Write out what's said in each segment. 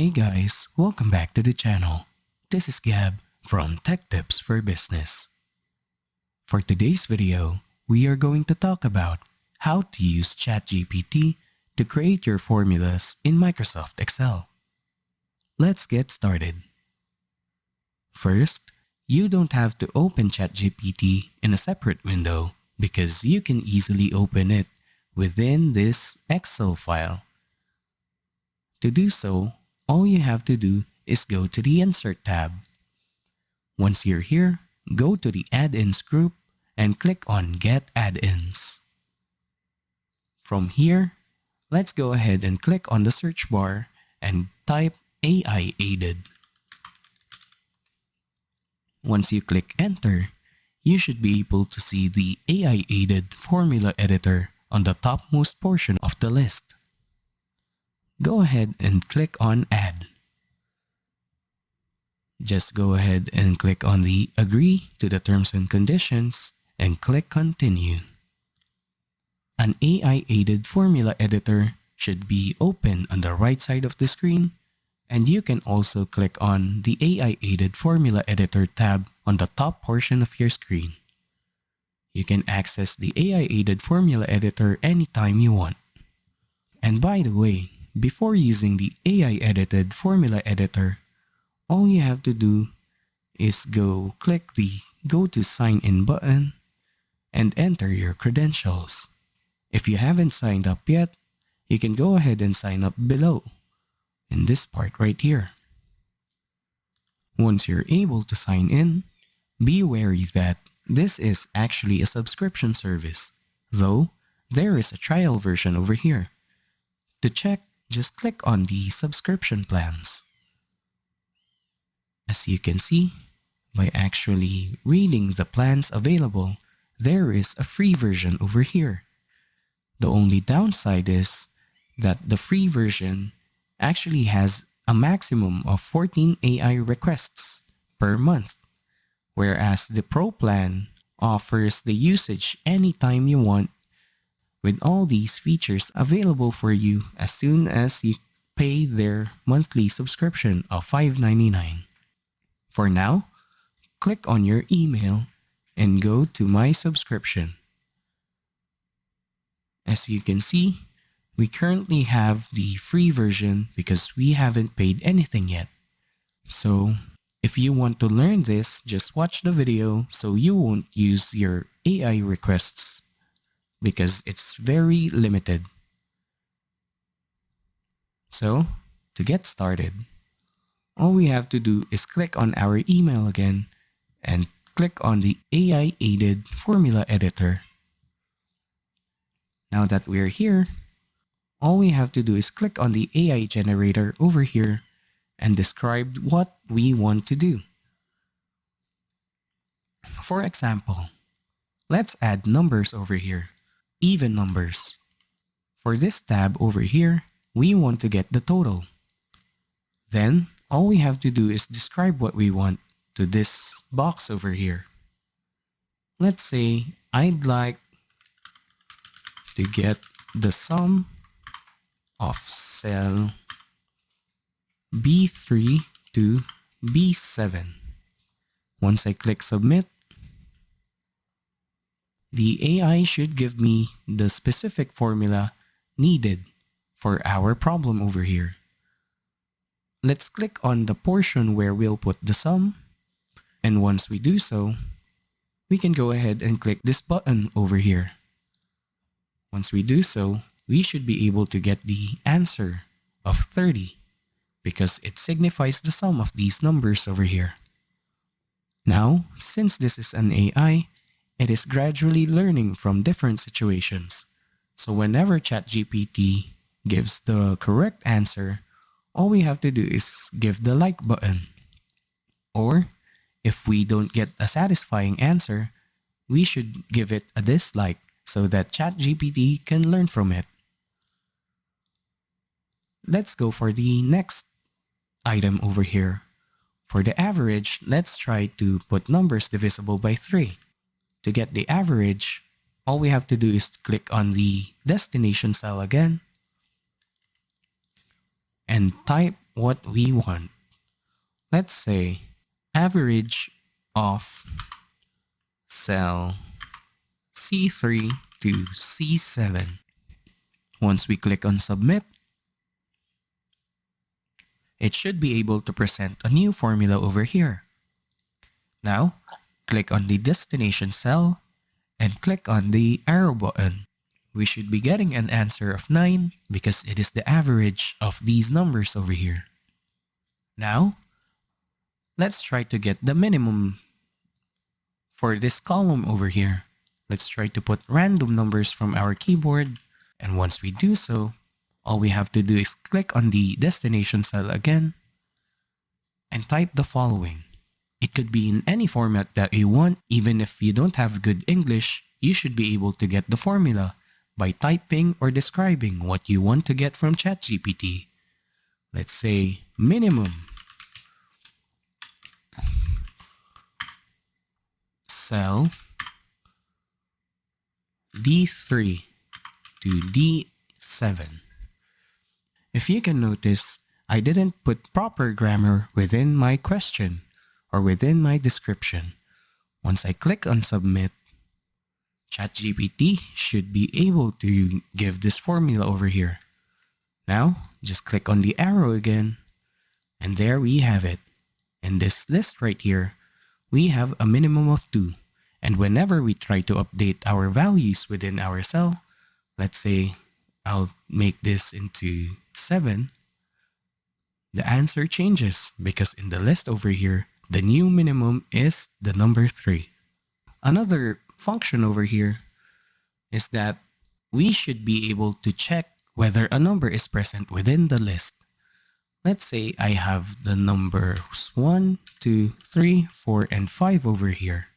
Hey guys, welcome back to the channel. This is Gab from Tech Tips for Business. For today's video, we are going to talk about how to use ChatGPT to create your formulas in Microsoft Excel. Let's get started. First, you don't have to open ChatGPT in a separate window because you can easily open it within this Excel file. To do so, all you have to do is go to the Insert tab. Once you're here, go to the Add-ins group and click on Get Add-ins. From here, let's go ahead and click on the search bar and type AI Aided. Once you click Enter, you should be able to see the AI Aided formula editor on the topmost portion of the list. Go ahead and click on Add. Just go ahead and click on the Agree to the terms and conditions and click Continue. An AI-aided formula editor should be open on the right side of the screen, and you can also click on the AI-aided formula editor tab on the top portion of your screen. You can access the AI-aided formula editor anytime you want. And by the way, before using the AI-edited formula editor, all you have to do is click the Go to Sign In button and enter your credentials. If you haven't signed up yet, you can go ahead and sign up below, in this part right here. Once you're able to sign in, be wary that this is actually a subscription service, though there is a trial version over here. To check, just click on the subscription plans. As you can see, by actually reading the plans available, there is a free version over here. The only downside is that the free version actually has a maximum of 14 AI requests per month, whereas the Pro plan offers the usage anytime you want, with all these features available for you as soon as you pay their monthly subscription of $5.99. For now, click on your email and go to My Subscription. As you can see, we currently have the free version because we haven't paid anything yet. So, if you want to learn this, just watch the video so you won't use your AI requests, because it's very limited. So, to get started, all we have to do is click on our email again and click on the AI-aided formula editor. Now that we're here, all we have to do is click on the AI generator over here and describe what we want to do. For example, let's add numbers over here. Even numbers. For this tab over here, we want to get the total. Then, all we have to do is describe what we want to this box over here. Let's say I'd like to get the sum of cell B3 to B7. Once I click Submit, the AI should give me the specific formula needed for our problem over here. Let's click on the portion where we'll put the sum, and once we do so, we can go ahead and click this button over here. Once we do so, we should be able to get the answer of 30 because it signifies the sum of these numbers over here. Now, since this is an AI, it is gradually learning from different situations. So whenever ChatGPT gives the correct answer, all we have to do is give the like button. Or, if we don't get a satisfying answer, we should give it a dislike so that ChatGPT can learn from it. Let's go for the next item over here. For the average, let's try to put numbers divisible by 3. To get the average, all we have to do is click on the destination cell again and type what we want. Let's say average of cell C3 to C7. Once we click on submit, it should be able to present a new formula over here. Now, click on the destination cell and click on the arrow button. We should be getting an answer of 9 because it is the average of these numbers over here. Now, let's try to get the minimum for this column over here. Let's try to put random numbers from our keyboard, and once we do so, all we have to do is click on the destination cell again and type the following. It could be in any format that you want. Even if you don't have good English, you should be able to get the formula by typing or describing what you want to get from ChatGPT. Let's say minimum cell D3 to D7. If you can notice, I didn't put proper grammar within my question or within my description. Once I click on submit, ChatGPT should be able to give this formula over here. Now, just click on the arrow again, and there we have it. In this list right here, we have a minimum of 2. And whenever we try to update our values within our cell, let's say I'll make this into 7, the answer changes because in the list over here, the new minimum is the number 3. Another function over here is that we should be able to check whether a number is present within the list. Let's say I have the numbers 1, 2, 3, 4, and 5 over here.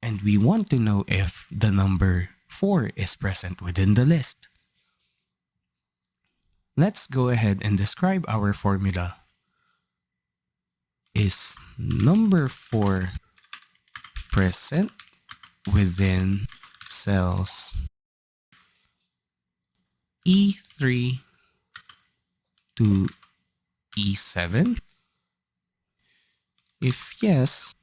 And we want to know if the number 4 is present within the list. Let's go ahead and describe our formula. Is number 4 present within cells E3 to E7? If yes,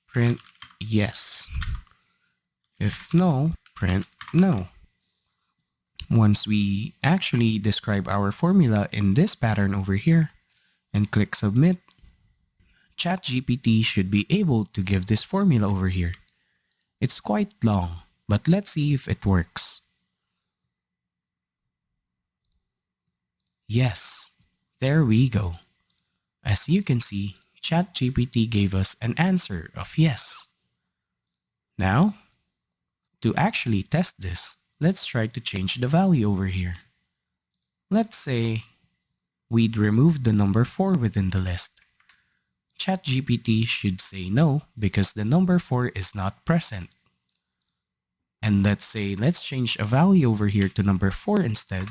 print yes. If no, print no. Once we actually describe our formula in this pattern over here and click submit, ChatGPT should be able to give this formula over here. It's quite long, but let's see if it works. Yes, there we go. As you can see, ChatGPT gave us an answer of yes. Now, to actually test this, let's try to change the value over here. Let's say we'd remove the number 4 within the list. ChatGPT should say no because the number 4 is not present. And let's change a value over here to number 4 instead.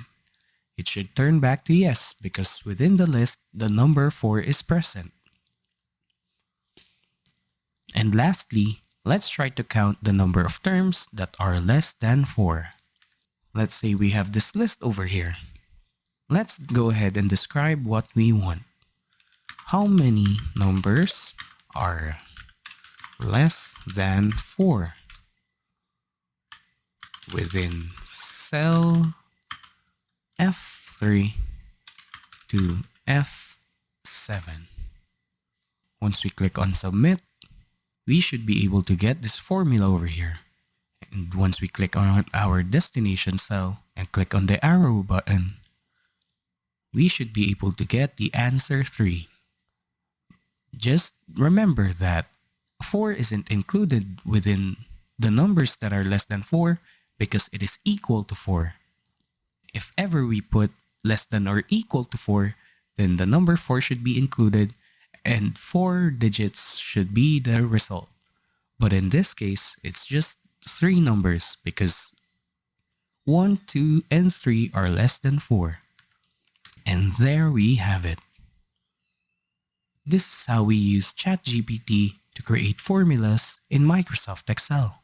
It should turn back to yes because within the list, the number 4 is present. And lastly, let's try to count the number of terms that are less than 4. Let's say we have this list over here. Let's go ahead and describe what we want. How many numbers are less than 4 within cell F3 to F7? Once we click on submit, we should be able to get this formula over here. And once we click on our destination cell and click on the arrow button, we should be able to get the answer 3. Just remember that 4 isn't included within the numbers that are less than 4 because it is equal to 4. If ever we put less than or equal to 4, then the number 4 should be included and 4 digits should be the result. But in this case, it's just 3 numbers because 1, 2, and 3 are less than 4. And there we have it. This is how we use ChatGPT to create formulas in Microsoft Excel.